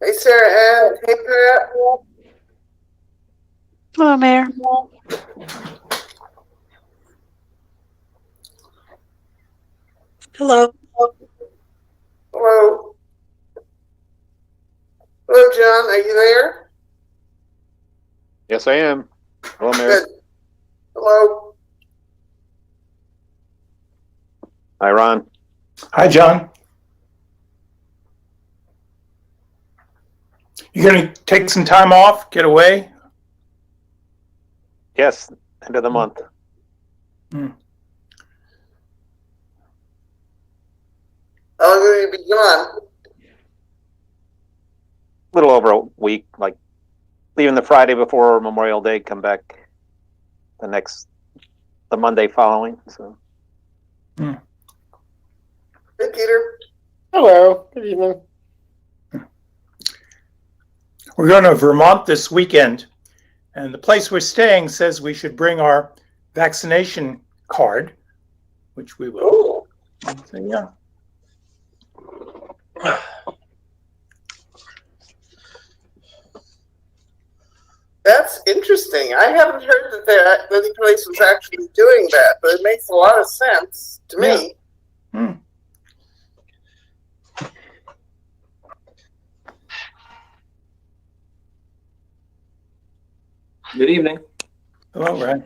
Hey, Sarah Ann. Hey, Pat. Hello, Mayor. Hello. Hello. Hello, John. Are you there? Yes, I am. Hello, Mayor. Good. Hello. Hi, Ron. Hi, John. You gonna take some time off, get away? Yes, end of the month. How long will you be gone? A little over a week, like leaving the Friday before Memorial Day, come back the Monday following. So Hey, Peter. Hello. Good evening. We're going to Vermont this weekend, and the place we're staying says we should bring our vaccination card, which we will. Oh, So, yeah. that's interesting. I haven't heard that any place was actually doing that, but it makes a lot of sense to me. Good evening. Hello, Ryan.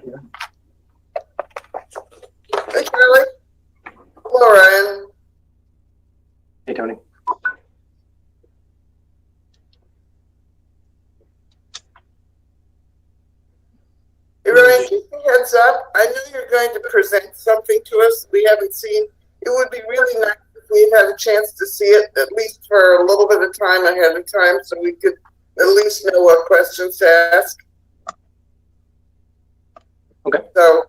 Hey, Charlie. Hello, Ryan. Hey, Tony. Hey, Ryan, keep your heads up. I know you're going to present something to us we haven't seen. It would be really nice if we had a chance to see it, at least for a little bit of time ahead of time, so we could at least know what questions to ask. Okay. So,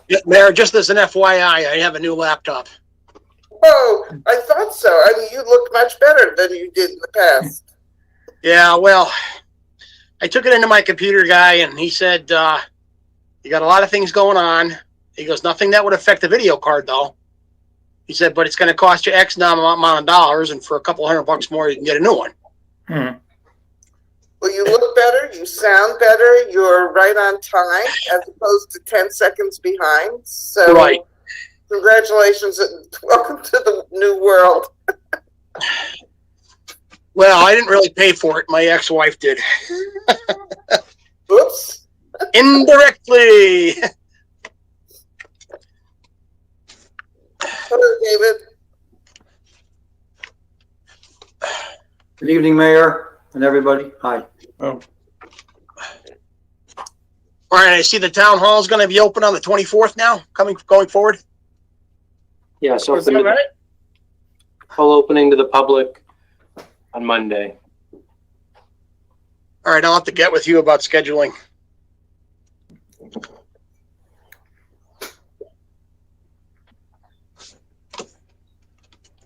Yeah, Mayor, just as an FYI, I have a new laptop. oh, I thought so. I mean, you look much better than you did in the past. Yeah, well, I took it into my computer guy, and he said, you got a lot of things going on. He goes, nothing that would affect the video card, though. He said, but it's going to cost you X amount of dollars, and for a couple $100 more, you can get a new one. Well, you look better, you sound better, you're right on time as opposed to 10 seconds behind. So, Right. Congratulations and welcome to the new world. Well, I didn't really pay for it. My ex-wife did. Oops. Indirectly. Hello, David. Good evening, Mayor and everybody. Hi. Oh, All right, I see the town hall is going to be open on the 24th now, going forward. Yeah, so Is that right? full opening to the public on Monday. All right, I'll have to get with you about scheduling.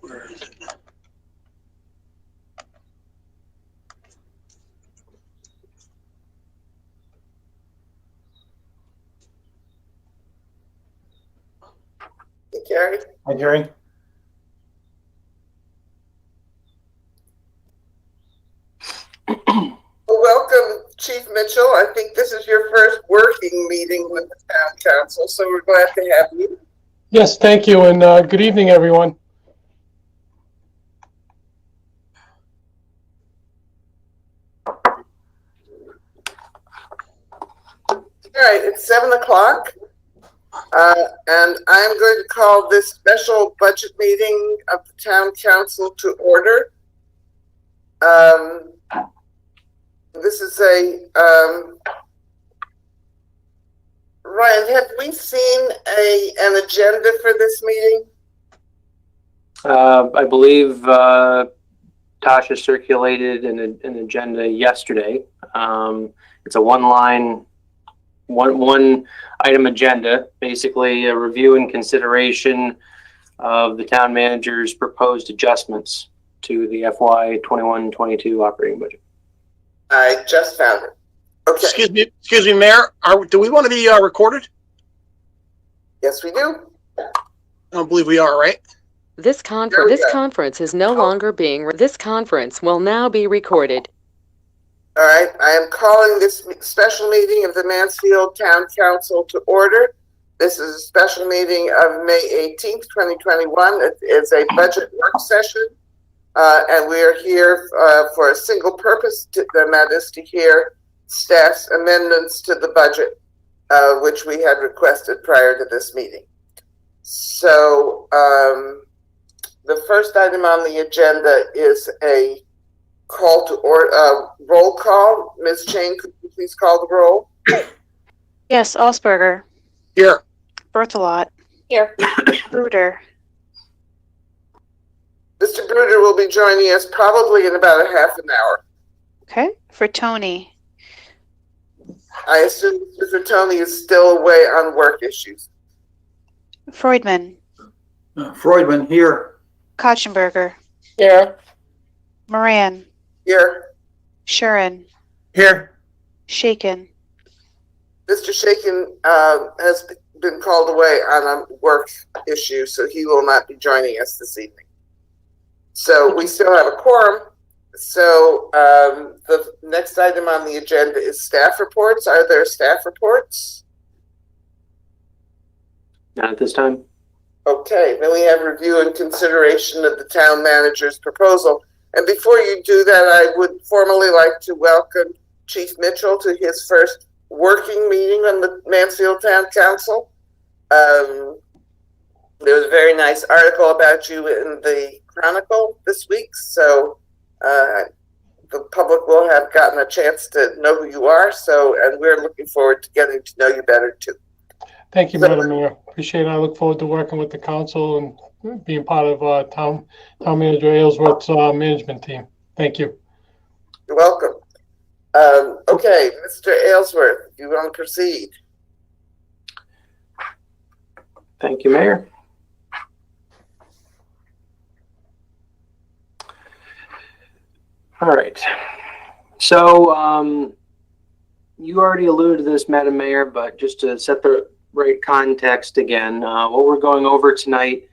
Where is it? Hey, Carrie. hi, Jerry. Well, welcome, Chief Mitchell. I think this is your first working meeting with the town council, so we're glad to have you. Yes, thank you, and good evening, everyone. All right, it's 7 o'clock, and I'm going to call this special budget meeting of the town council to order. This is Ryan, have we seen an agenda for this meeting? I believe Tasha circulated an agenda yesterday. It's a one item agenda, basically a review and consideration of the town manager's proposed adjustments to the FY 21-22 operating budget. I just found it. Okay. Excuse me, Mayor. Do we want to be recorded? Yes, we do. I don't believe we are, right? This There we go. conference is no longer this conference will now be recorded. All right, I am calling this special meeting of the Mansfield Town Council to order. This is a special meeting of May 18th, 2021. It is a budget work session, and we are here for a single purpose, and that is to hear staff's amendments to the budget, which we had requested prior to this meeting. So the first item on the agenda is a call to order, roll call. Ms. Chang, could you please call the roll? Yes, Osberger. Here. Berthelot. Here. Bruder. Mr. Bruder will be joining us probably in about a half an hour. Okay. For Tony. I assume Mr. Tony is still away on work issues. Freudman. Freudman here. Kotchenberger. Here. Moran. Here. Shuren. Here. Shaken. Mr. Shaken has been called away on a work issue, so he will not be joining us this evening. So we still have a quorum. So the next item on the agenda is staff reports. Are there staff reports? Not at this time. Okay, then we have review and consideration of the town manager's proposal. And before you do that, I would formally like to welcome Chief Mitchell to his first working meeting on the Mansfield Town Council. There was a very nice article about you in the Chronicle this week, so the public will have gotten a chance to know who you are. So, and we're looking forward to getting to know you better too. Thank you, Madam Mayor. Appreciate it. I look forward to working with the council and being part of Town Manager Aylesworth's management team. Thank you. You're welcome. Okay, Mr. Aylesworth, you want to proceed? Thank you, Mayor. All right. So you already alluded to this, Madam Mayor, but just to set the right context again, what we're going over tonight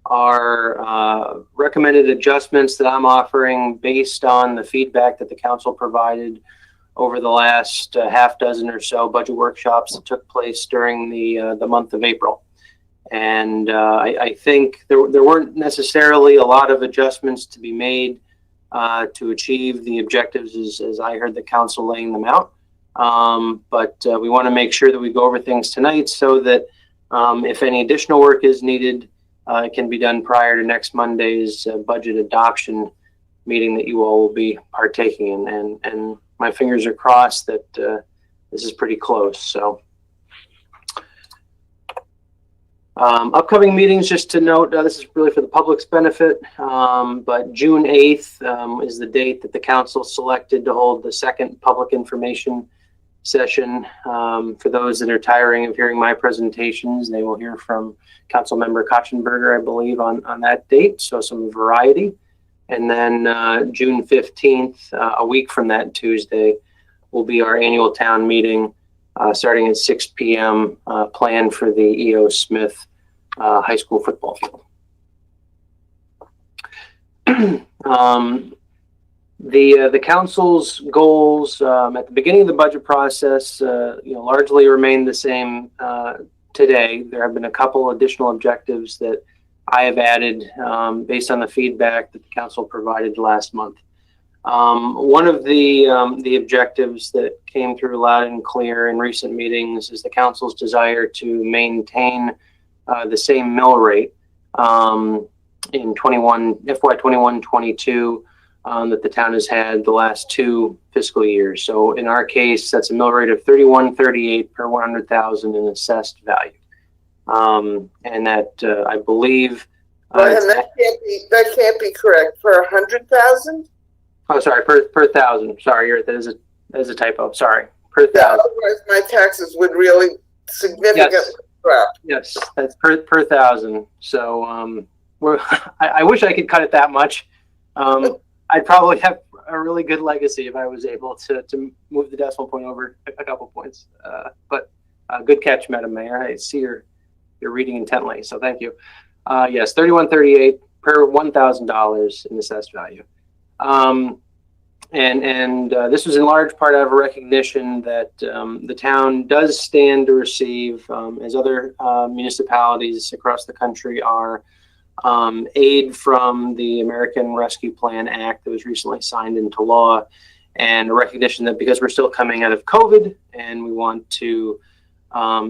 are recommended adjustments that I'm offering based on the feedback that the council provided over the last half dozen or so budget workshops that took place during the month of April. And I think there weren't necessarily a lot of adjustments to be made to achieve the objectives as I heard the council laying them out. But we want to make sure that we go over things tonight so that if any additional work is needed, it can be done prior to next Monday's budget adoption meeting that you all will be partaking in. And my fingers are crossed that this is pretty close. So upcoming meetings, just to note, this is really for the public's benefit, but June 8th is the date that the council selected to hold the second public information session. For those that are tiring of hearing my presentations, they will hear from Council Member Kotchenberger, I believe, on that date, so some variety. And then June 15th, a week from that Tuesday, will be our annual town meeting starting at 6 p.m. Planned for the E.O. Smith High School football field. The council's goals at the beginning of the budget process, largely remain the same today. There have been a couple additional objectives that I have added based on the feedback that the council provided last month. One of the objectives that came through loud and clear in recent meetings is the council's desire to maintain the same mill rate in FY 21-22 that the town has had the last 2 fiscal years. So in our case, that's a mill rate of 31.38 per 100,000 in assessed value. And that I believe And that can't be correct. For 100,000? Oh, sorry, per thousand. Sorry, that is a typo. Sorry, per thousand. Otherwise, my taxes would really significantly drop. Yes, that's per thousand. So I wish I could cut it that much. I'd probably have a really good legacy if I was able to move the decimal point over a couple points. But good catch, Madam Mayor. I see you're reading intently, so thank you. Yes, 31.38 per $1,000 in assessed value. This was in large part out of a recognition that the town does stand to receive, as other municipalities across the country are, aid from the American Rescue Plan Act that was recently signed into law, and a recognition that because we're still coming out of COVID and we want to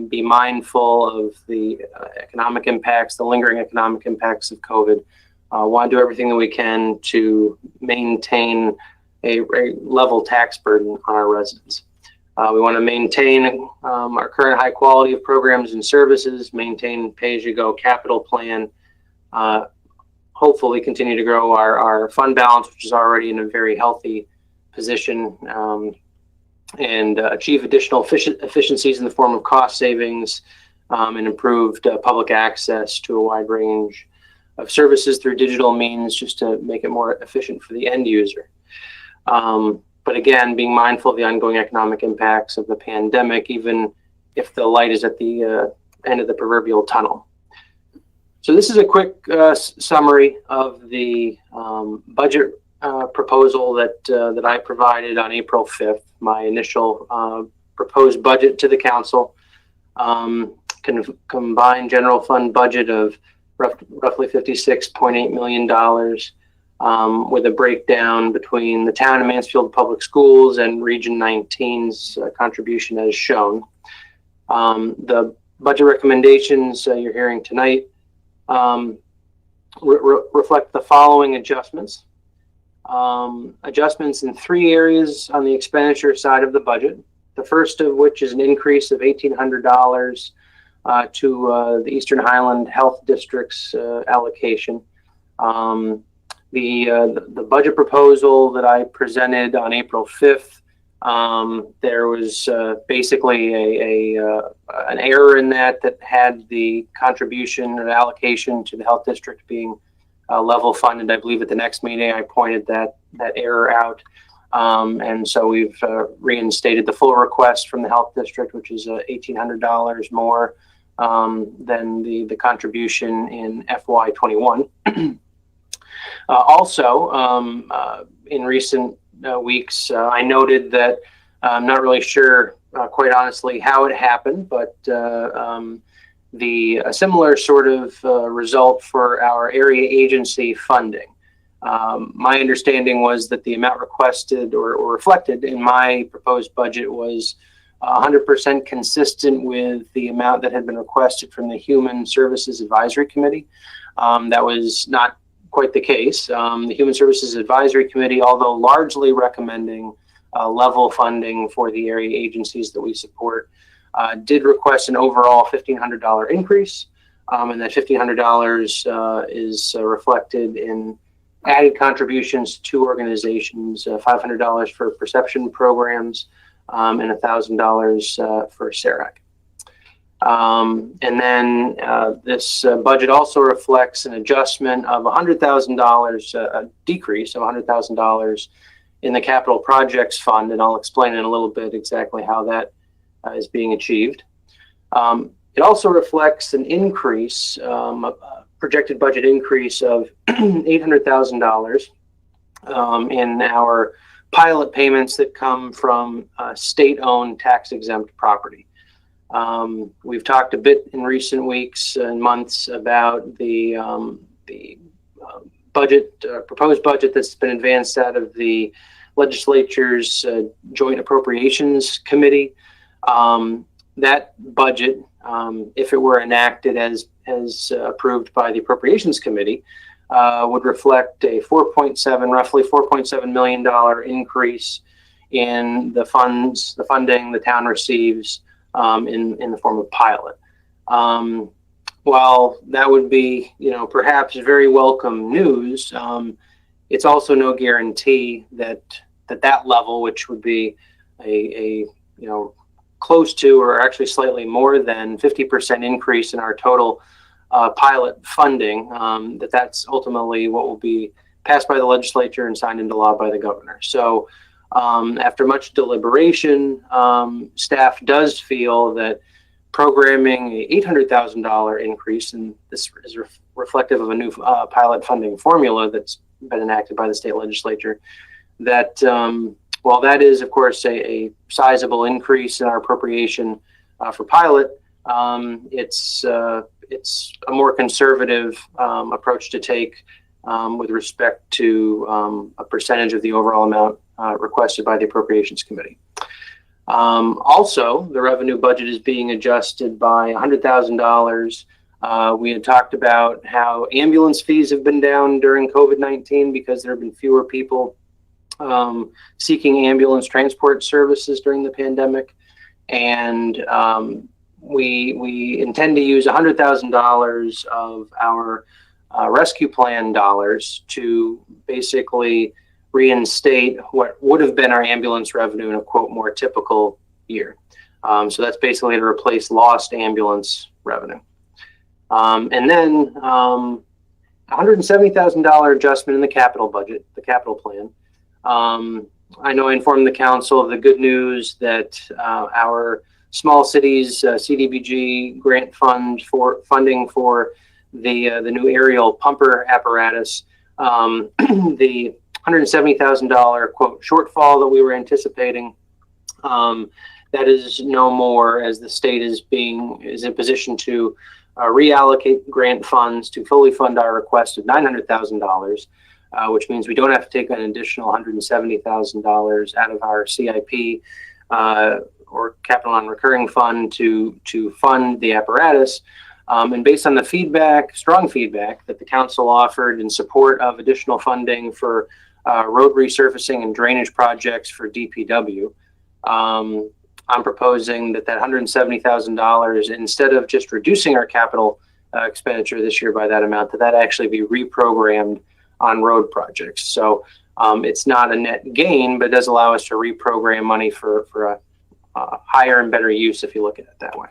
be mindful of the economic impacts, the lingering economic impacts of COVID, want to do everything that we can to maintain a level tax burden on our residents. We want to maintain our current high quality of programs and services, maintain pay-as-you-go capital plan, hopefully continue to grow our fund balance, which is already in a very healthy position, and achieve additional efficiencies in the form of cost savings and improved public access to a wide range of services through digital means, just to make it more efficient for the end user. But again, being mindful of the ongoing economic impacts of the pandemic, even if the light is at the end of the proverbial tunnel. So this is a quick summary of the budget proposal that I provided on April 5th, my initial proposed budget to the council. Combined general fund budget of roughly $56.8 million, with a breakdown between the town of Mansfield Public Schools and Region 19's contribution as shown. The budget recommendations you're hearing tonight reflect the following adjustments. Adjustments in 3 areas on the expenditure side of the budget. The first of which is an increase of $1,800 to the Eastern Highland Health District's allocation. The budget proposal that I presented on April 5th, there was basically an error in that had the contribution or allocation to the health district being level funded. I believe at the next meeting I pointed that error out, and so we've reinstated the full request from the health district, which is $1,800 more than the contribution in FY21. Also, in recent weeks, I noted that I'm not really sure, quite honestly, how it happened, but a similar sort of result for our area agency funding. My understanding was that the amount requested or reflected in my proposed budget was 100% consistent with the amount that had been requested from the Human Services Advisory Committee. That was not quite the case. The Human Services Advisory Committee, although largely recommending level funding for the area agencies that we support, did request an overall $1,500 increase, and that $1,500 is reflected in added contributions to 2 organizations, $500 for perception programs and $1,000 for SERAC. And then this budget also reflects an adjustment of $100,000, a decrease of $100,000 in the capital projects fund, and I'll explain in a little bit exactly how that is being achieved. It also reflects an increase, a projected budget increase of $800,000 in our pilot payments that come from state-owned tax-exempt property. We've talked a bit in recent weeks and months about the budget, proposed budget that's been advanced out of the legislature's Joint Appropriations Committee. That budget, if it were enacted as approved by the Appropriations Committee, would reflect a roughly $4.7 million increase in the funding the town receives in the form of pilot. While that would be, perhaps very welcome news, it's also no guarantee that level, which would be a close to, or actually slightly more than 50% increase in our total pilot funding, that's ultimately what will be passed by the legislature and signed into law by the governor. So after much deliberation, staff does feel that programming a $800,000 increase, and this is reflective of a new pilot funding formula that's been enacted by the state legislature. That while that is, of course, a sizable increase in our appropriation for pilot, it's a more conservative approach to take with respect to a percentage of the overall amount requested by the Appropriations Committee. Also, the revenue budget is being adjusted by $100,000. We had talked about how ambulance fees have been down during COVID-19 because there have been fewer people seeking ambulance transport services during the pandemic. And we intend to use $100,000 of our rescue plan dollars to basically reinstate what would have been our ambulance revenue in a quote more typical year. So that's basically to replace lost ambulance revenue. And then $170,000 adjustment in the capital budget, the capital plan. I know I informed the council of the good news that our small cities CDBG grant fund for funding for the new aerial pumper apparatus, the $170,000 quote shortfall that we were anticipating, that is no more, as the state is in position to reallocate grant funds to fully fund our request of $900,000, which means we don't have to take an additional $170,000 out of our CIP or capital non-recurring fund to fund the apparatus. And based on the strong feedback that the council offered in support of additional funding for road resurfacing and drainage projects for DPW, I'm proposing that $170,000, instead of just reducing our capital expenditure this year by that amount, that actually be reprogrammed on road projects. So it's not a net gain, but it does allow us to reprogram money for a higher and better use if you look at it that way.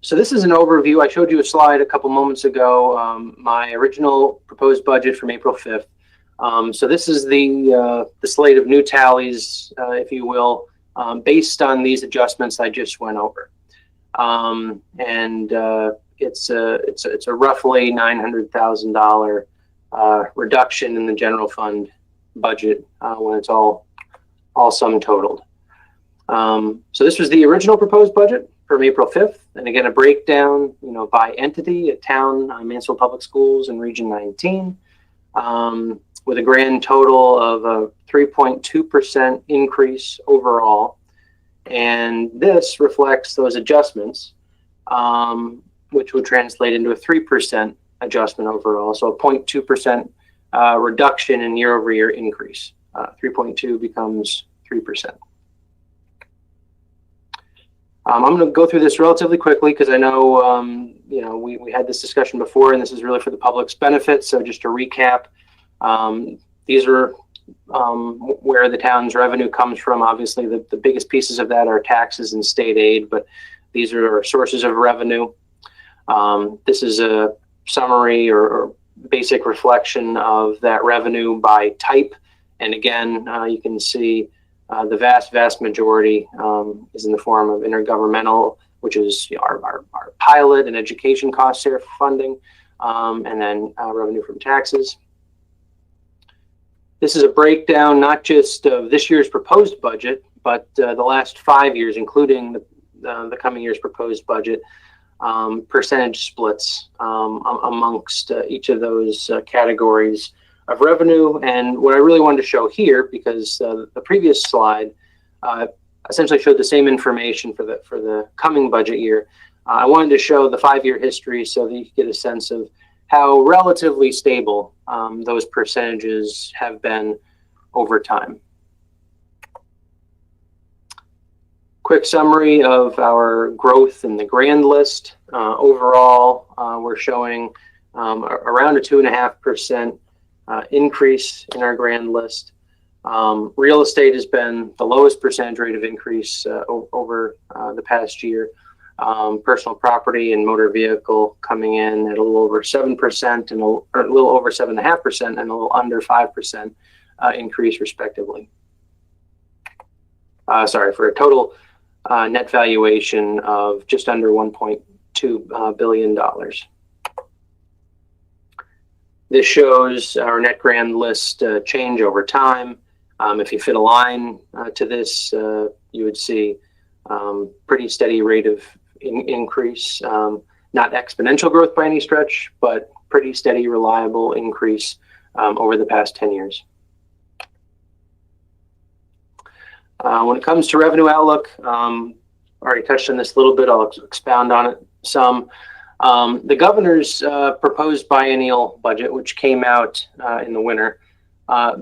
So this is an overview. I showed you a slide a couple moments ago, my original proposed budget from April 5th. So this is the slate of new tallies, if you will, based on these adjustments I just went over. It's a roughly $900,000 reduction in the general fund budget when it's all sum totaled. So this was the original proposed budget from April 5th. And again, a breakdown, by entity at town, Mansfield Public Schools and Region 19, with a grand total of a 3.2% increase overall. And this reflects those adjustments, which would translate into a 3% adjustment overall. So a 0.2% reduction in year-over-year increase. 3.2 becomes 3%. I'm going to go through this relatively quickly because I know, we had this discussion before, and this is really for the public's benefit. So just to recap, these are where the town's revenue comes from. Obviously, the biggest pieces of that are taxes and state aid, but these are our sources of revenue. This is a summary or basic reflection of that revenue by type. And again, you can see the vast majority is in the form of intergovernmental, which is our pilot and education cost share funding, and then revenue from taxes. This is a breakdown not just of this year's proposed budget, but the last 5 years, including the coming year's proposed budget, percentage splits amongst each of those categories of revenue. And what I really wanted to show here, because the previous slide essentially showed the same information for the coming budget year, I wanted to show the 5-year history so that you could get a sense of how relatively stable those percentages have been over time. Quick summary of our growth in the grand list. Overall, we're showing around a 2.5% increase in our grand list. Real estate has been the lowest percentage rate of increase over the past year. Personal property and motor vehicle coming in at a little over 7% and a little over 7.5% and a little under 5% increase respectively. For a total net valuation of just under $1.2 $1.2 billion. This shows our net grand list change over time. If you fit a line to this, you would see pretty steady rate of increase, not exponential growth by any stretch, but pretty steady, reliable increase over the past 10 years. When it comes to revenue outlook, already touched on this a little bit. I'll expound on it some. The governor's proposed biennial budget, which came out in the winter,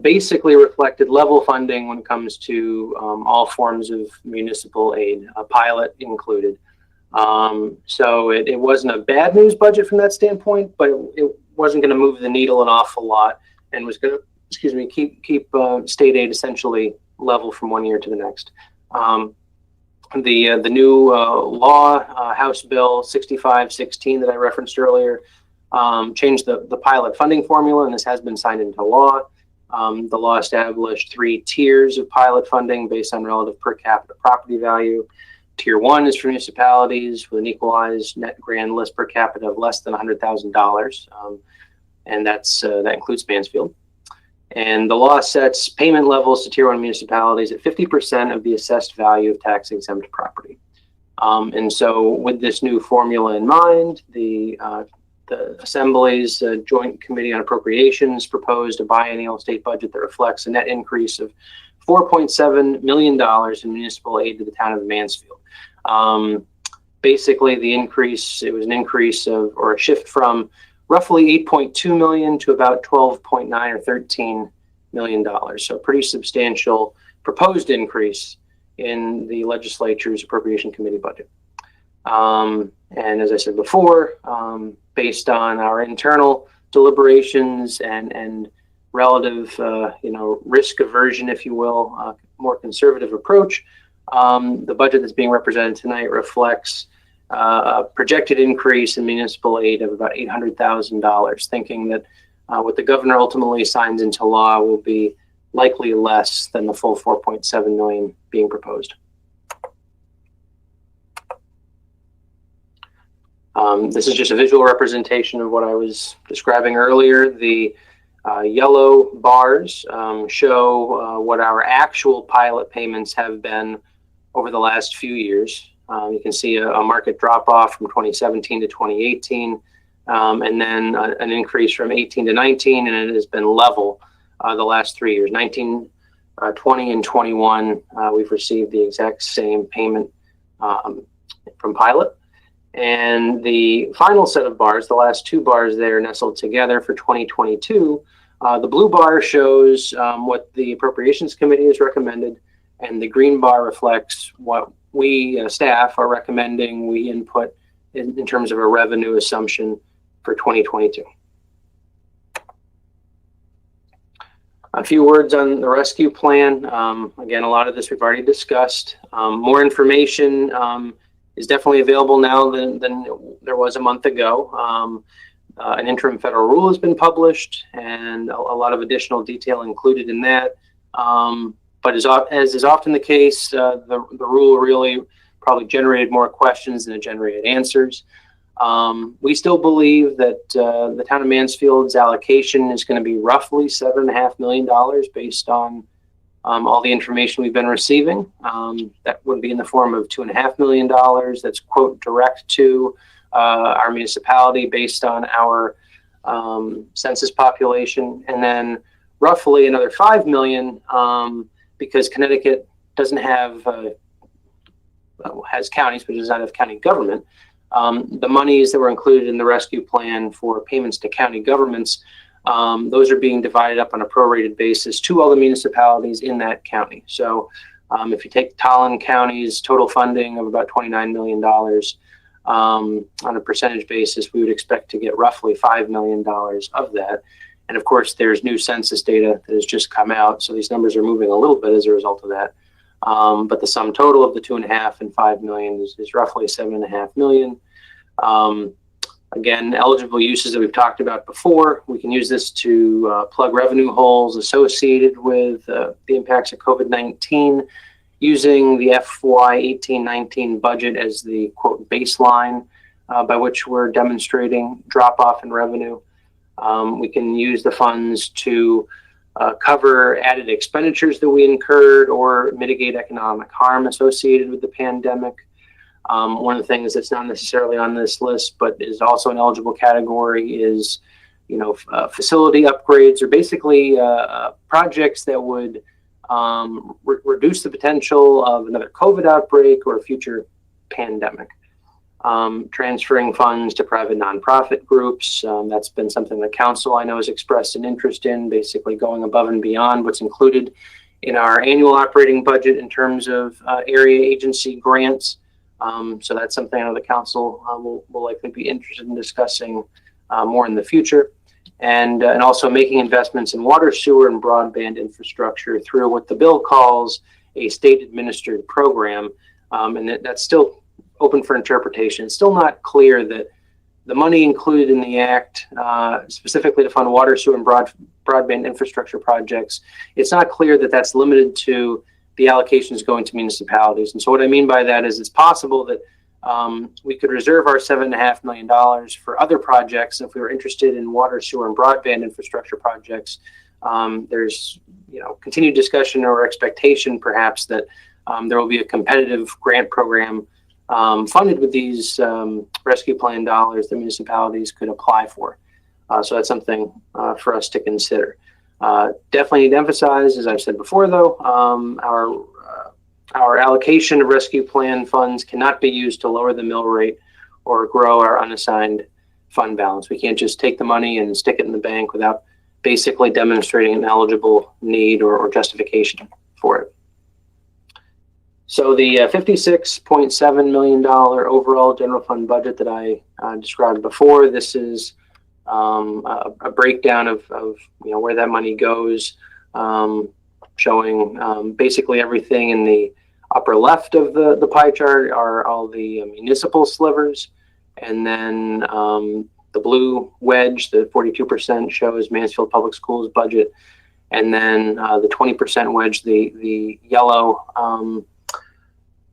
basically reflected level funding when it comes to all forms of municipal aid, a pilot included. So it wasn't a bad news budget from that standpoint, but it wasn't going to move the needle an awful lot, and was going to, keep state aid essentially level from one year to the next. The new law, House Bill 6516 that I referenced earlier, changed the pilot funding formula, and this has been signed into law. The law established 3 tiers of pilot funding based on relative per capita property value. Tier 1 is for municipalities with an equalized net grand list per capita of less than $100,000, and that includes Mansfield. And the law sets payment levels to Tier 1 municipalities at 50% of the assessed value of tax-exempt property. And so with this new formula in mind, the Assembly's Joint Committee on Appropriations proposed a biennial state budget that reflects a net increase of $4.7 million in municipal aid to the town of Mansfield. Basically, the increase, it was an increase of, or a shift from roughly 8.2 million to about 12.9 or 13 million dollars. So a pretty substantial proposed increase in the legislature's appropriation committee budget. And as I said before, based on our internal deliberations and relative, risk aversion, if you will, more conservative approach, the budget that's being represented tonight reflects a projected increase in municipal aid of about $800,000, thinking that what the governor ultimately signs into law will be likely less than the full 4.7 million being proposed. This is just a visual representation of what I was describing earlier. The yellow bars show what our actual pilot payments have been over the last few years. You can see a market drop off from 2017 to 2018, and then an increase from 18 to 19, and it has been level the last 3 years. 19, 20, and 21, we've received the exact same payment from pilot. And the final set of bars, the last 2 bars there nestled together for 2022, the blue bar shows what the Appropriations Committee has recommended, and the green bar reflects what we staff are recommending we input in terms of a revenue assumption for 2022. A few words on the rescue plan. Again, a lot of this we've already discussed. More information is definitely available now than there was a month ago. An interim federal rule has been published, and a lot of additional detail included in that. But as is often the case, the rule really probably generated more questions than it generated answers. We still believe that the town of Mansfield's allocation is going to be roughly $7.5 million based on all the information we've been receiving. That would be in the form of $2.5 million that's, quote, direct to our municipality based on our census population, and then roughly another $5 million because Connecticut doesn't have, has counties, but does not have county government. The monies that were included in the rescue plan for payments to county governments, those are being divided up on a prorated basis to all the municipalities in that county. So if you take Tolland County's total funding of about $29 million, on a percentage basis, we would expect to get roughly $5 million of that. And of course, there's new census data that has just come out, so these numbers are moving a little bit as a result of that. But the sum total of the 2.5 and 5 million is roughly 7.5 million. Again, eligible uses that we've talked about before. We can use this to plug revenue holes associated with the impacts of COVID-19, using the FY 18-19 budget as the, quote, baseline. by which we're demonstrating drop off in revenue. We can use the funds to cover added expenditures that we incurred or mitigate economic harm associated with the pandemic. One of the things that's not necessarily on this list, but is also an eligible category is, facility upgrades, or basically projects that would reduce the potential of another COVID outbreak or a future pandemic. Transferring funds to private nonprofit groups. That's been something the council, I know, has expressed an interest in, basically going above and beyond what's included in our annual operating budget in terms of area agency grants. So that's something I know the council will likely be interested in discussing more in the future. And also making investments in water, sewer, and broadband infrastructure through what the bill calls a state-administered program. And that's still open for interpretation. It's still not clear that the money included in the act, specifically to fund water, sewer, and broadband infrastructure projects, it's not clear that that's limited to the allocations going to municipalities. And so what I mean by that is it's possible that we could reserve our $7.5 million for other projects. If we were interested in water, sewer, and broadband infrastructure projects, there's continued discussion or expectation perhaps that there will be a competitive grant program funded with these rescue plan dollars that municipalities could apply for. So that's something for us to consider. Definitely need to emphasize, as I've said before, though, our allocation of rescue plan funds cannot be used to lower the mill rate or grow our unassigned fund balance. We can't just take the money and stick it in the bank without basically demonstrating an eligible need or justification for it. So the $56.7 million overall general fund budget that I described before, this is a breakdown of where that money goes, showing basically everything in the upper left of the pie chart are all the municipal slivers, and then the blue wedge, the 42%, shows Mansfield Public Schools budget, and then the 20% wedge, the yellow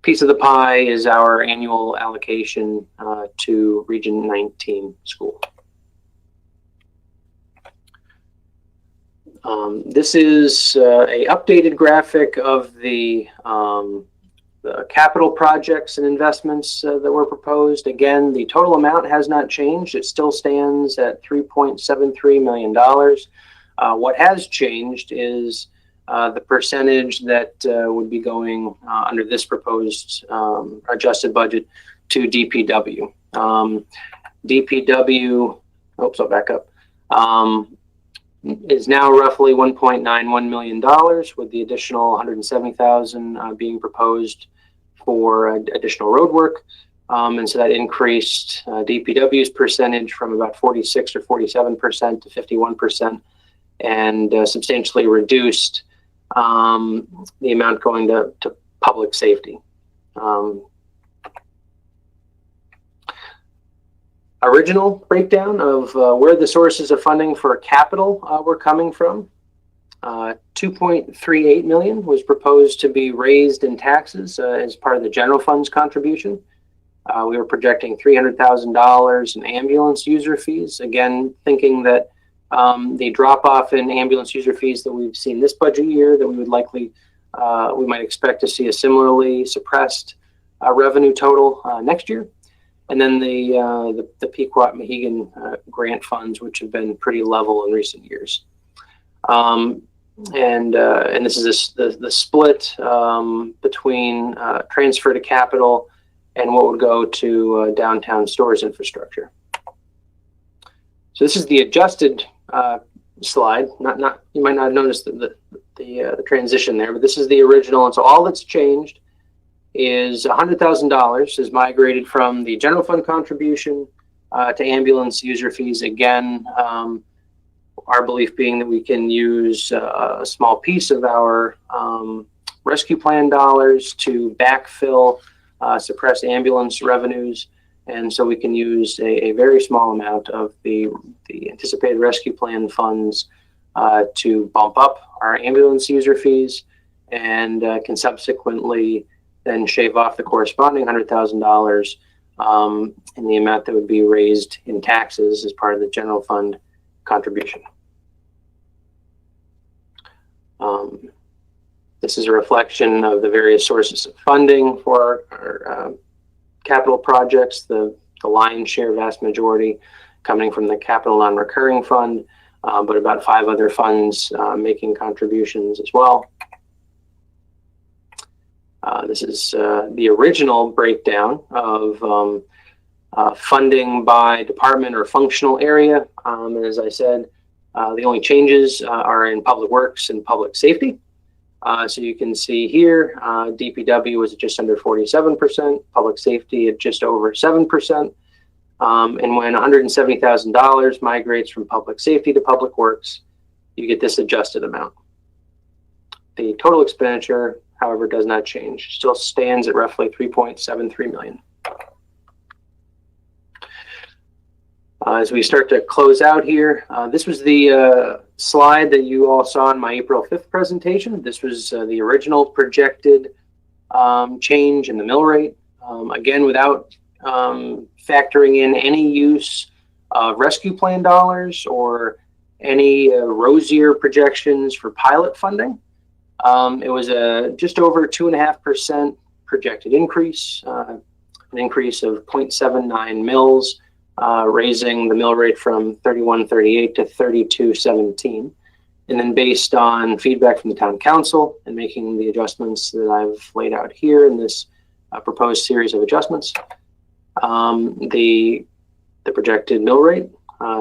piece of the pie, is our annual allocation to Region 19 school. This is a updated graphic of the capital projects and investments that were proposed. Again, the total amount has not changed. It still stands at $3.73 million. What has changed is the percentage that would be going under this proposed adjusted budget to DPW. DPW, oops, I'll back up, is now roughly $1.91 million, with the additional $170,000 being proposed for additional road work. And so that increased DPW's percentage from about 46 or 47% to 51%, and substantially reduced the amount going to public safety. Original breakdown of where the sources of funding for capital were coming from. $2.38 million was proposed to be raised in taxes as part of the general fund's contribution. We were projecting $300,000 in ambulance user fees, again thinking that the drop off in ambulance user fees that we've seen this budget year, that we would likely we might expect to see a similarly suppressed revenue total next year. And then the Pequot Mohegan grant funds, which have been pretty level in recent years. And this is the split between transfer to capital and what would go to downtown stores infrastructure. So this is the adjusted slide. Not you might not have noticed the transition there, but this is the original. And so all that's changed is $100,000 is migrated from the general fund contribution to ambulance user fees. Again, our belief being that we can use a small piece of our rescue plan dollars to backfill suppressed ambulance revenues. And so we can use a very small amount of the anticipated rescue plan funds to bump up our ambulance user fees, and can subsequently then shave off the corresponding $100,000 in the amount that would be raised in taxes as part of the general fund contribution. This is a reflection of the various sources of funding for our capital projects, the lion's share, vast majority, coming from the capital non-recurring fund, but about 5 other funds making contributions as well. This is the original breakdown of funding by department or functional area. And as I said, the only changes are in public works and public safety. So you can see here, DPW was at just under 47%, public safety at just over 7%. And when $170,000 migrates from public safety to public works, you get this adjusted amount. The total expenditure, however, does not change, still stands at roughly $3.73 million. As we start to close out here, this was the slide that you all saw in my April 5th presentation. This was the original projected change in the mill rate. Again, without factoring in any use of rescue plan dollars or any rosier projections for pilot funding. It was a just over 2.5% projected increase, an increase of 0.79 mils, raising the mill rate from 31.38 to 32.17. And then based on feedback from the town council and making the adjustments that I've laid out here in this proposed series of adjustments, the projected mill rate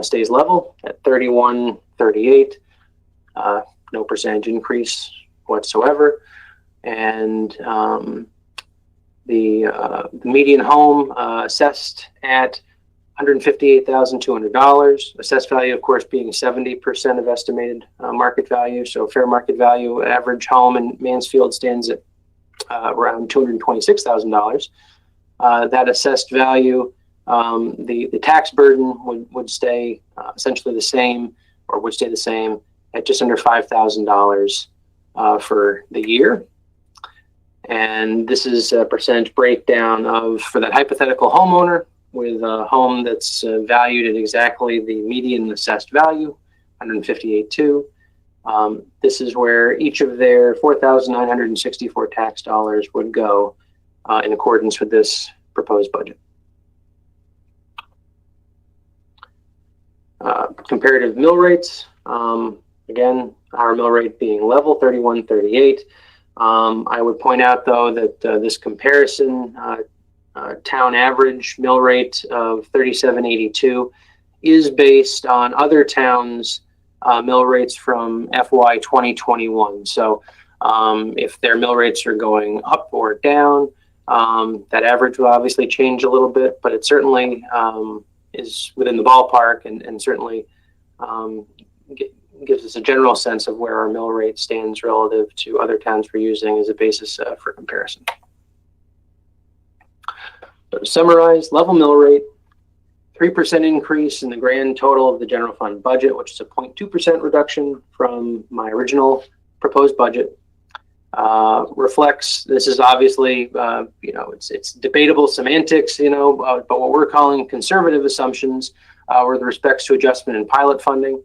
stays level at 31.38, no percentage increase whatsoever. And the median home assessed at $158,200. Assessed value, of course, being 70% of estimated market value. So fair market value, average home in Mansfield stands at around $226,000. That assessed value, the tax burden would stay essentially the same, or would stay the same at just under $5,000 for the year. And this is a percentage breakdown of, for that hypothetical homeowner with a home that's valued at exactly the median assessed value, $158,200. This is where each of their 4,964 tax dollars would go in accordance with this proposed budget. Comparative mill rates. Again, our mill rate being level, 31.38. I would point out, though, that this comparison town average mill rate of 37.82 is based on other towns' mill rates from FY 2021. So if their mill rates are going up or down, that average will obviously change a little bit, but it certainly is within the ballpark, and certainly gives us a general sense of where our mill rate stands relative to other towns we're using as a basis for comparison. So to summarize, level mill rate, 3% increase in the grand total of the general fund budget, which is a 0.2% reduction from my original proposed budget. Reflects, this is obviously, it's debatable semantics, but what we're calling conservative assumptions with respects to adjustment in pilot funding.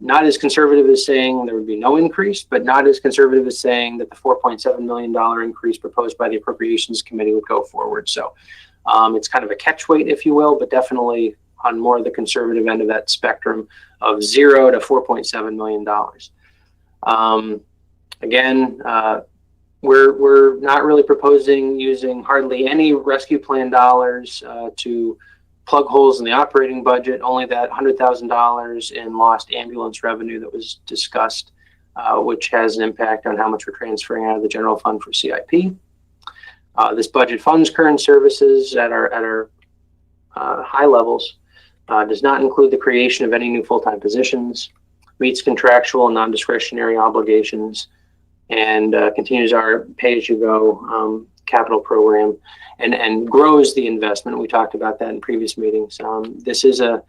Not as conservative as saying there would be no increase, but not as conservative as saying that the $4.7 million increase proposed by the Appropriations Committee would go forward. So it's kind of a catch weight, if you will, but definitely on more of the conservative end of that spectrum of $0 to $4.7 million. Again, we're not really proposing using hardly any rescue plan dollars to plug holes in the operating budget, only that $100,000 in lost ambulance revenue that was discussed, which has an impact on how much we're transferring out of the general fund for CIP. This budget funds current services at our high levels, does not include the creation of any new full-time positions, meets contractual and non-discretionary obligations, and continues our pay-as-you-go capital program and grows the investment. We talked about that in previous meetings. This is a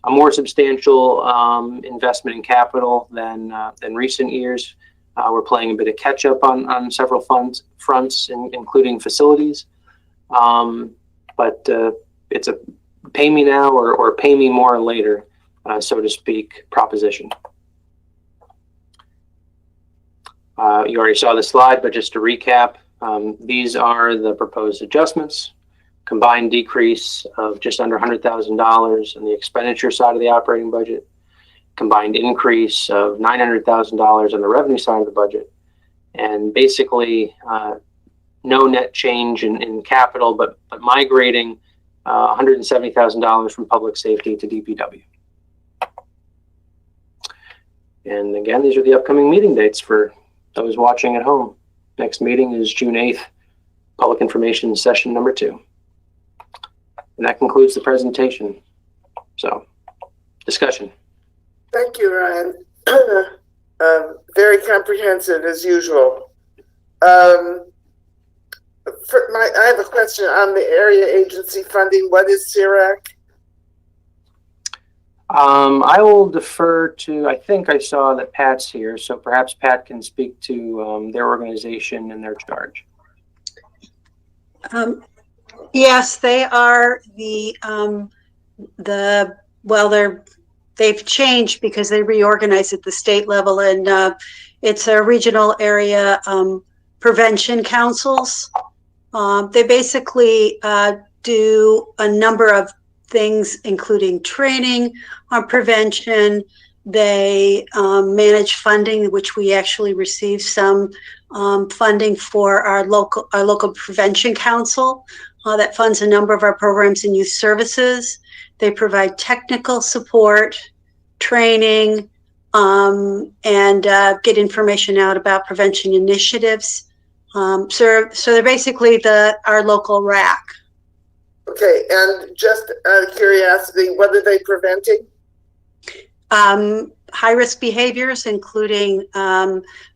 more substantial investment in capital than recent years. We're playing a bit of catch up on several fronts, including facilities. but it's a pay me now or pay me more later, so to speak, proposition. You already saw the slide, but just to recap, these are the proposed adjustments. Combined decrease of just under $100,000 on the expenditure side of the operating budget. Combined increase of $900,000 on the revenue side of the budget. And basically, no net change in capital, but migrating $170,000 from public safety to DPW. And again, these are the upcoming meeting dates for those watching at home. Next meeting is June 8th, public information session number 2. And that concludes the presentation. So, discussion. Thank you, Ryan. Very comprehensive as usual. I have a question on the area agency funding. What is CIRAC? I will defer to, I think I saw that Pat's here, so perhaps Pat can speak to their organization and their charge. Yes, they are they've changed because they reorganized at the state level, and it's a regional area prevention councils. They basically do a number of things, including training on prevention. They manage funding, which we actually receive some funding for our local prevention council that funds a number of our programs and youth services. They provide technical support, training, and get information out about prevention initiatives. So they're basically our local RAC. Okay, and just out of curiosity, what are they preventing? High-risk behaviors, including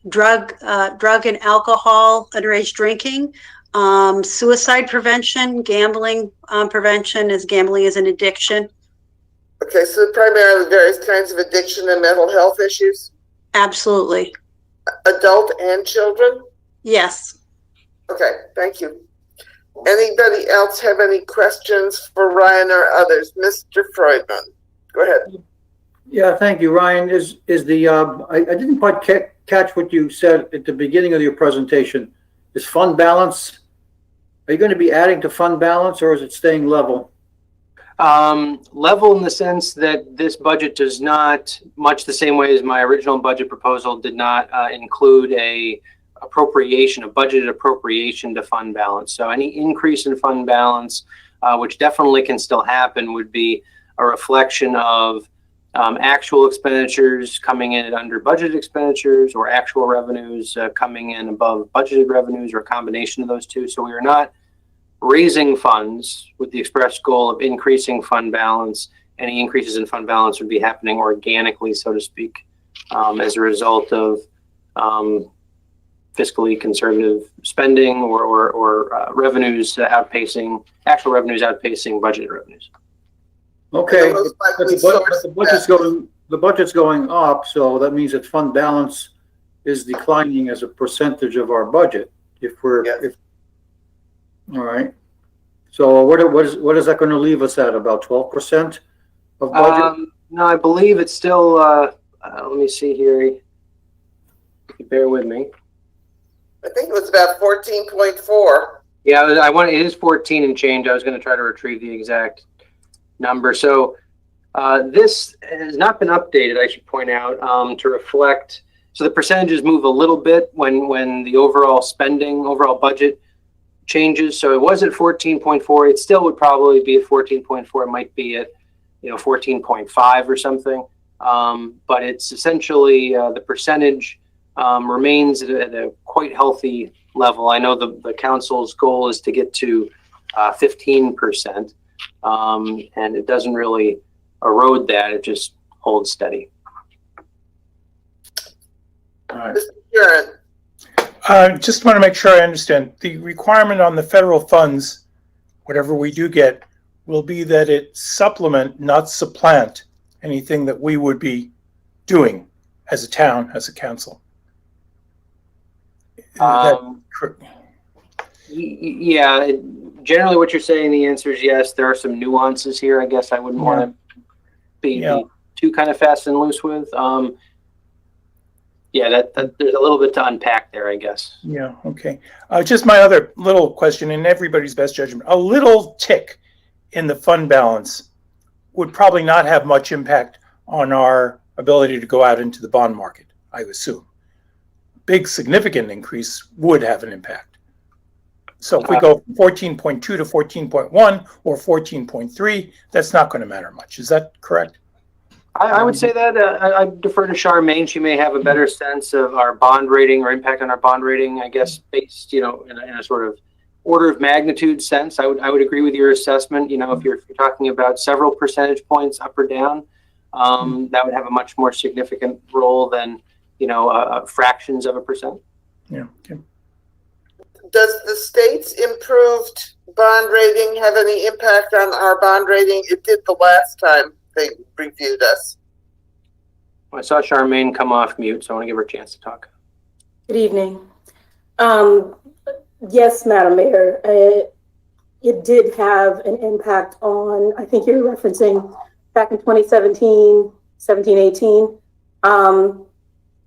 drug and alcohol, underage drinking, suicide prevention, gambling prevention, as gambling is an addiction. Okay, so primarily various kinds of addiction and mental health issues? Absolutely. Adult and children? Yes. Okay, thank you. Anybody else have any questions for Ryan or others? Mr. Freudman, go ahead. Yeah, thank you, Ryan. Is the I didn't quite catch what you said at the beginning of your presentation. Is fund balance, are you going to be adding to fund balance, or is it staying level? Level in the sense that this budget does not, much the same way as my original budget proposal did not include a budgeted appropriation to fund balance. So any increase in fund balance, which definitely can still happen, would be a reflection of actual expenditures coming in at under budgeted expenditures, or actual revenues coming in above budgeted revenues, or a combination of those two. So we are not raising funds with the express goal of increasing fund balance. Any increases in fund balance would be happening organically, so to speak, as a result of fiscally conservative spending or revenues outpacing actual revenues outpacing budgeted revenues. Okay, but the budget's going up, so that means that fund balance is declining as a percentage of our budget. All right. So what is that going to leave us at? About 12% of budget? No, I believe it's still. Let me see here. Bear with me. I think it was about 14.4. Yeah, it is 14 and change. I was going to try to retrieve the exact number. So this has not been updated, I should point out, to reflect. So the percentages move a little bit when the overall budget changes. So it was at 14.4. It still would probably be at 14.4. It might be at 14.5 or something. But it's essentially the percentage remains at a quite healthy level. I know the council's goal is to get to 15%. And it doesn't really erode that, it just holds steady. All right. Mr. Sharon. Just want to make sure I understand. The requirement on the federal funds, whatever we do get, will be that it supplement, not supplant, anything that we would be doing as a town, as a council. Yeah, generally what you're saying, the answer is yes. There are some nuances here. I guess I wouldn't want to be too kind of fast and loose with. Yeah, that there's a little bit to unpack there, I guess. Yeah, okay. Just my other little question, in everybody's best judgment, a little tick in the fund balance would probably not have much impact on our ability to go out into the bond market, I assume. Big significant increase would have an impact. So if we go 14.2 to 14.1 or 14.3, that's not going to matter much. Is that correct? I would say that I defer to Charmaine. She may have a better sense of our bond rating or impact on our bond rating, I guess, based, in a sort of order of magnitude sense. I would agree with your assessment. If you're talking about several percentage points up or down, that would have a much more significant role than, fractions of a percent. Yeah. Okay. Does the state's improved bond rating have any impact on our bond rating? It did the last time they reviewed us. I saw Charmaine come off mute, so I want to give her a chance to talk. Good evening. Yes, Madam Mayor, it did have an impact on, I think you're referencing back in 2017, 17, 18.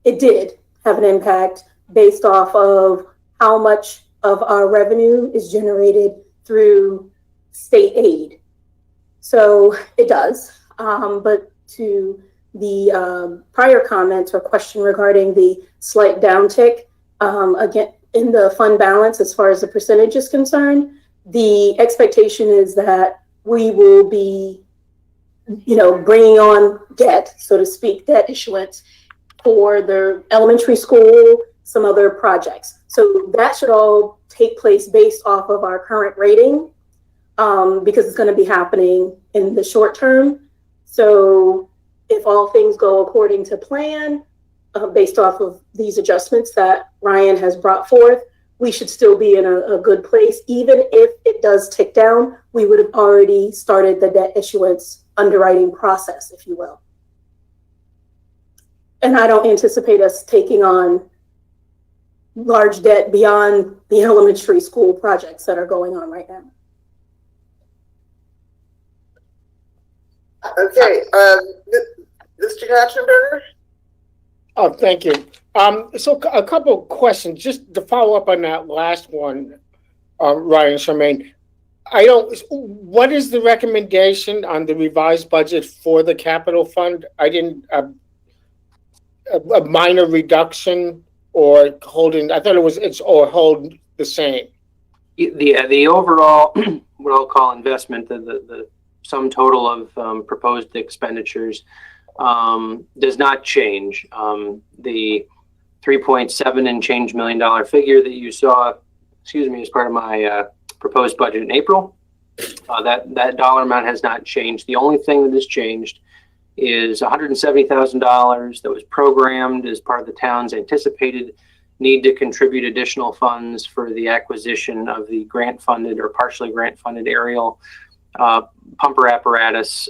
It did have an impact based off of how much of our revenue is generated through state aid. So it does. But to the prior comment or question regarding the slight downtick, again, in the fund balance, as far as the percentage is concerned, the expectation is that we will be, bringing on debt, so to speak, debt issuance for the elementary school, some other projects. So that should all take place based off of our current rating, because it's going to be happening in the short term. So if all things go according to plan, based off of these adjustments that Ryan has brought forth, we should still be in a good place. Even if it does tick down, we would have already started the debt issuance underwriting process, if you will. And I don't anticipate us taking on large debt beyond the elementary school projects that are going on right now. Okay, Mr. Katzenberger? Oh, thank you. So a couple of questions, just to follow up on that last one, Ryan, Charmaine. What is the recommendation on the revised budget for the capital fund? I didn't, a minor reduction or holding, I thought it's hold the same. The overall, what I'll call investment, the sum total of proposed expenditures does not change. The 3.7 and change $1 million figure that you saw, as part of my proposed budget in April, that dollar amount has not changed. The only thing that has changed is $170,000 that was programmed as part of the town's anticipated need to contribute additional funds for the acquisition of the grant-funded or partially grant-funded aerial pumper apparatus.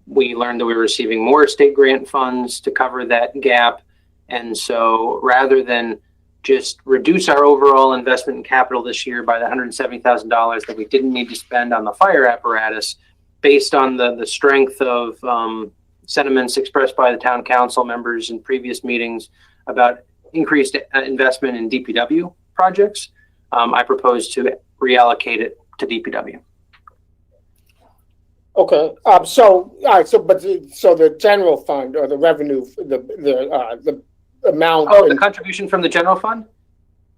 We learned that we were receiving more state grant funds to cover that gap. And so rather than just reduce our overall investment in capital this year by the $170,000 that we didn't need to spend on the fire apparatus, based on the strength of sentiments expressed by the town council members in previous meetings about increased investment in DPW projects, I propose to reallocate it to DPW. Okay. So the general fund or the revenue, the amount. Oh, the contribution from the general fund?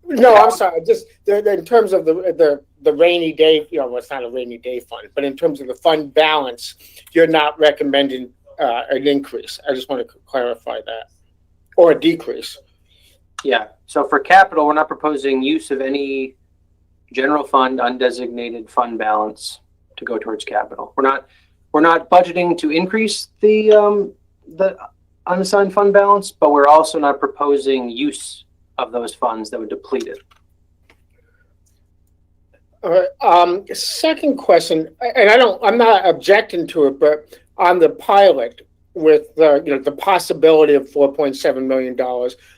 No, I'm sorry. Just in terms of the rainy day, it's not a rainy day fund, but in terms of the fund balance, you're not recommending an increase. I just want to clarify that, or a decrease. Yeah. So for capital, we're not proposing use of any general fund undesignated fund balance to go towards capital. We're not budgeting to increase the unassigned fund balance, but we're also not proposing use of those funds that would deplete it. All right. Second question, and I'm not objecting to it, but on the pilot with the possibility of $4.7 million,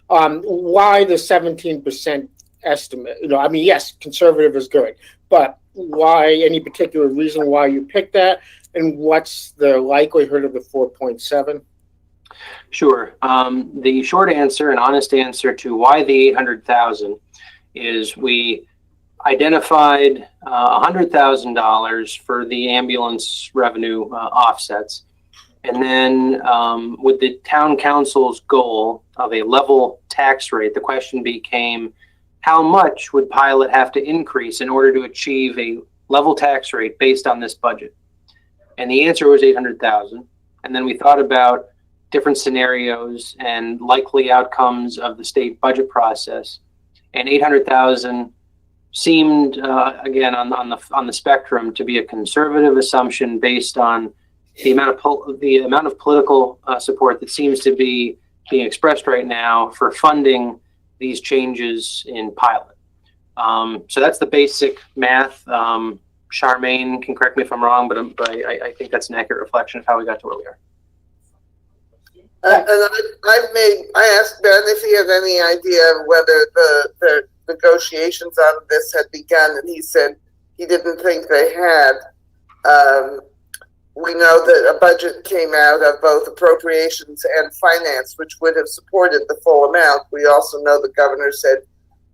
why the 17% estimate? Yes, conservative is good, but why, any particular reason why you picked that? And what's the likelihood of the 4.7? Sure. The short answer and honest answer to why the 800,000 is we identified $100,000 for the ambulance revenue offsets. And then with the town council's goal of a level tax rate, the question became, how much would Pilot have to increase in order to achieve a level tax rate based on this budget? And the answer was 800,000. And then we thought about different scenarios and likely outcomes of the state budget process. And 800,000 seemed, again, on the spectrum to be a conservative assumption based on the amount of political support that seems to be being expressed right now for funding these changes in Pilot. So that's the basic math. Charmaine can correct me if I'm wrong, but I think that's an accurate reflection of how we got to where we are. And I asked Ben if he had any idea of whether the negotiations on this had begun, and he said he didn't think they had. We know that a budget came out of both appropriations and finance, which would have supported the full amount. We also know the governor said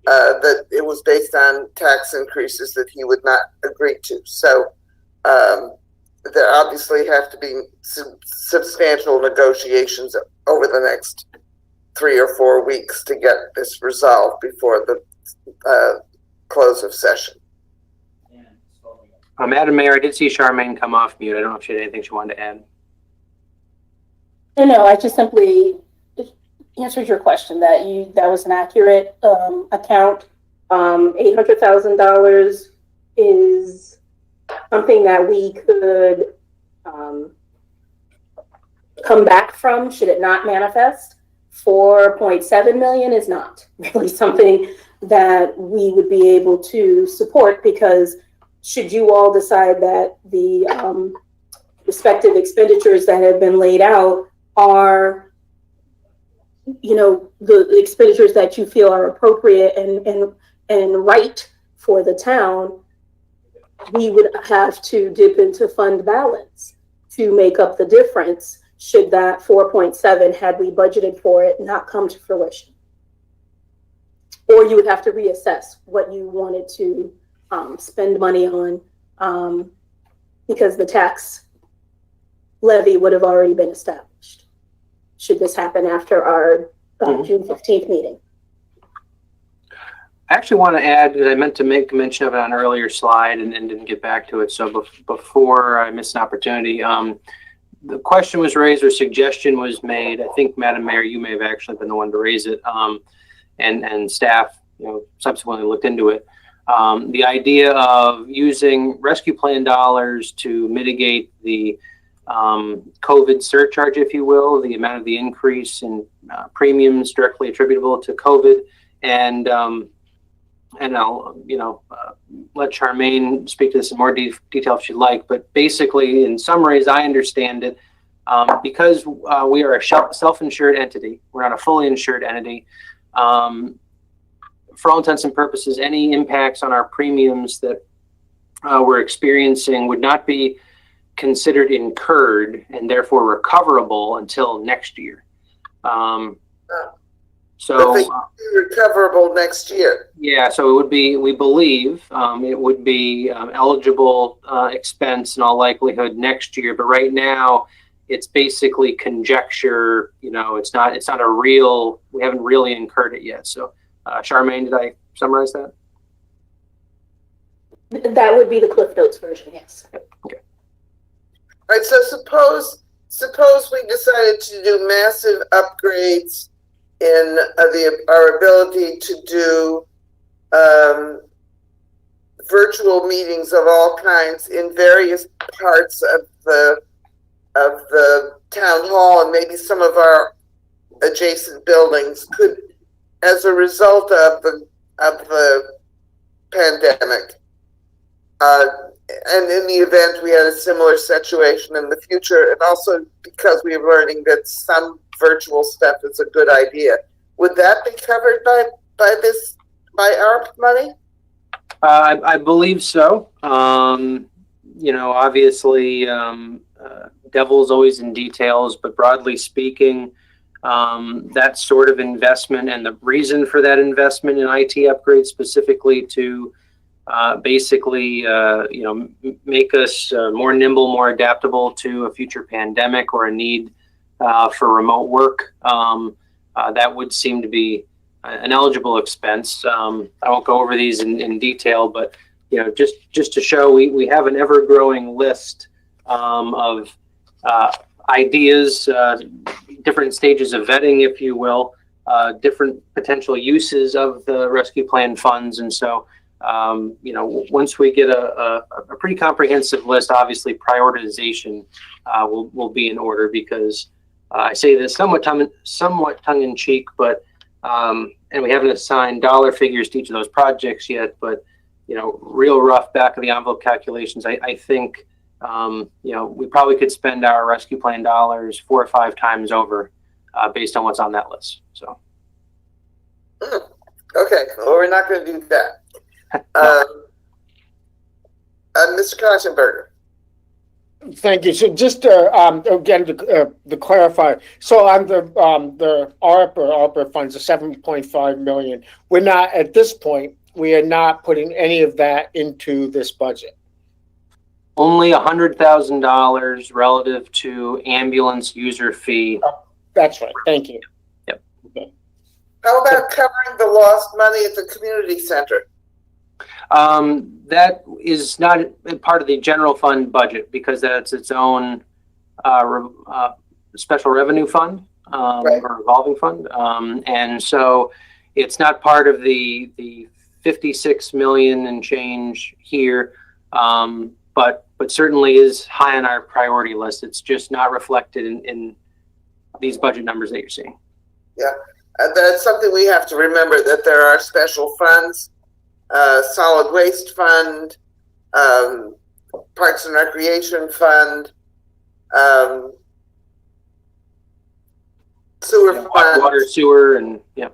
that it was based on tax increases that he would not agree to. So there obviously have to be substantial negotiations over the next 3 or 4 weeks to get this resolved before the close of session. Madam Mayor, I did see Charmaine come off mute. I don't know if she had anything she wanted to add. No, I just simply answered your question that was an accurate account. $800,000 is something that we could come back from should it not manifest. 4.7 million is not really something that we would be able to support, because should you all decide that the respective expenditures that have been laid out are, the expenditures that you feel are appropriate and right for the town, we would have to dip into fund balance to make up the difference should that 4.7, had we budgeted for it, not come to fruition. Or you would have to reassess what you wanted to spend money on, because the tax levy would have already been established should this happen after our June 15th meeting. I actually want to add that I meant to make mention of it on an earlier slide and didn't get back to it. So before I missed an opportunity, the question was raised or suggestion was made. I think, Madam Mayor, you may have actually been the one to raise it, and staff, subsequently looked into it. The idea of using rescue plan dollars to mitigate the COVID surcharge, if you will, the amount of the increase in premiums directly attributable to COVID, and I'll let Charmaine speak to this in more detail if she'd like. But basically, in summary, as I understand it, because we are a self-insured entity, we're not a fully insured entity. For all intents and purposes, any impacts on our premiums that we're experiencing would not be considered incurred and therefore recoverable until next year. So recoverable next year. Yeah, so it would be, we believe, it would be eligible expense in all likelihood next year. But right now, it's basically conjecture. It's not a real. We haven't really incurred it yet. So, Charmaine, did I summarize that? That would be the Cliff Notes version, yes. Okay. All right. So suppose we decided to do massive upgrades in our ability to do virtual meetings of all kinds in various parts of the town hall and maybe some of our adjacent buildings could, as a result of the pandemic, and in the event we had a similar situation in the future, and also because we are learning that some virtual stuff is a good idea, would that be covered by ARP money? I believe so. Obviously, devil's always in details, but broadly speaking, that sort of investment and the reason for that investment in IT upgrades specifically to basically, make us more nimble, more adaptable to a future pandemic or a need for remote work. That would seem to be an eligible expense. I won't go over these in detail, but just to show, we have an ever-growing list of ideas, different stages of vetting, if you will, different potential uses of the rescue plan funds, and so. Once we get a pretty comprehensive list, obviously prioritization will be in order, because I say this somewhat tongue in cheek, but and we haven't assigned dollar figures to each of those projects yet, but real rough back of the envelope calculations, I think we probably could spend our rescue plan dollars 4 or 5 times over based on what's on that list. So. Okay, well, we're not going to do that. Mr. Katzenberger. Thank you. So just again to clarify, so on the ARPA funds, the 7.5 million, we're not at this point. We are not putting any of that into this budget. Only $100,000 relative to ambulance user fee. That's right. Thank you. Yep. Okay. How about covering the lost money at the community center? That is not part of the general fund budget, because that's its own special revenue fund Right. or revolving fund, and so it's not part of the 56 million and change here, but certainly is high on our priority list. It's just not reflected in these budget numbers that you're seeing. Yeah, that's something we have to remember, that there are special funds. Solid Waste Fund, Parks and Recreation Fund, Sewer Fund. Water, sewer, and yeah.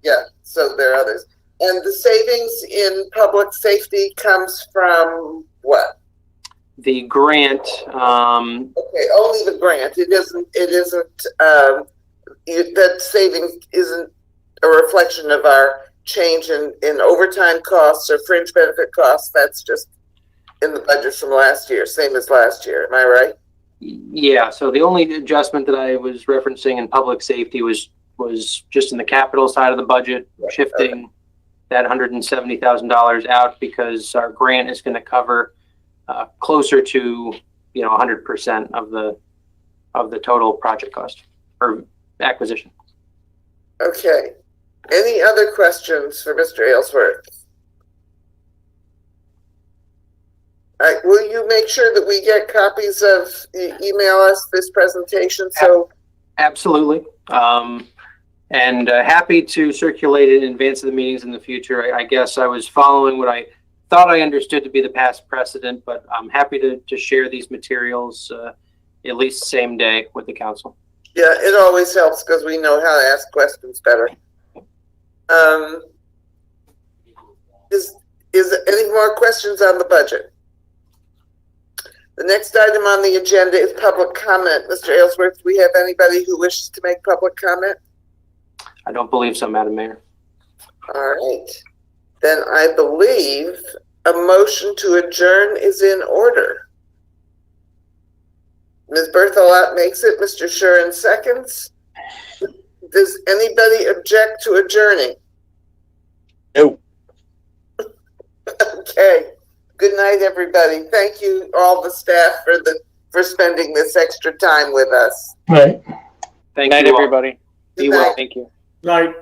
Yeah, so there are others. And the savings in public safety comes from what? The grant. Okay, only the grant. It isn't, that savings isn't a reflection of our change in overtime costs or fringe benefit costs. That's just in the budget from last year, same as last year. Am I right? Yeah. So the only adjustment that I was referencing in public safety was just in the capital side of the budget, shifting that $170,000 out, because our grant is going to cover closer to 100% of the total project cost or acquisition. Okay. Any other questions for Mr. Aylesworth? All right, will you make sure that we get copies of, email us this presentation? So Absolutely. And happy to circulate it in advance of the meetings in the future. I guess I was following what I thought I understood to be the past precedent, but I'm happy to share these materials at least same day with the council. yeah, it always helps because we know how to ask questions better. Is any more questions on the budget? The next item on the agenda is public comment. Mr. Aylesworth, do we have anybody who wishes to make public comment? I don't believe so, Madam Mayor. All right. Then I believe a motion to adjourn is in order. Ms. Berthelot makes it. Mr. Shuren seconds. Does anybody object to adjourning? No. Okay. Good night, everybody. Thank you, all the staff, for spending this extra time with us. Right. Thank Night, you all. everybody. Be well. Thank you. Right.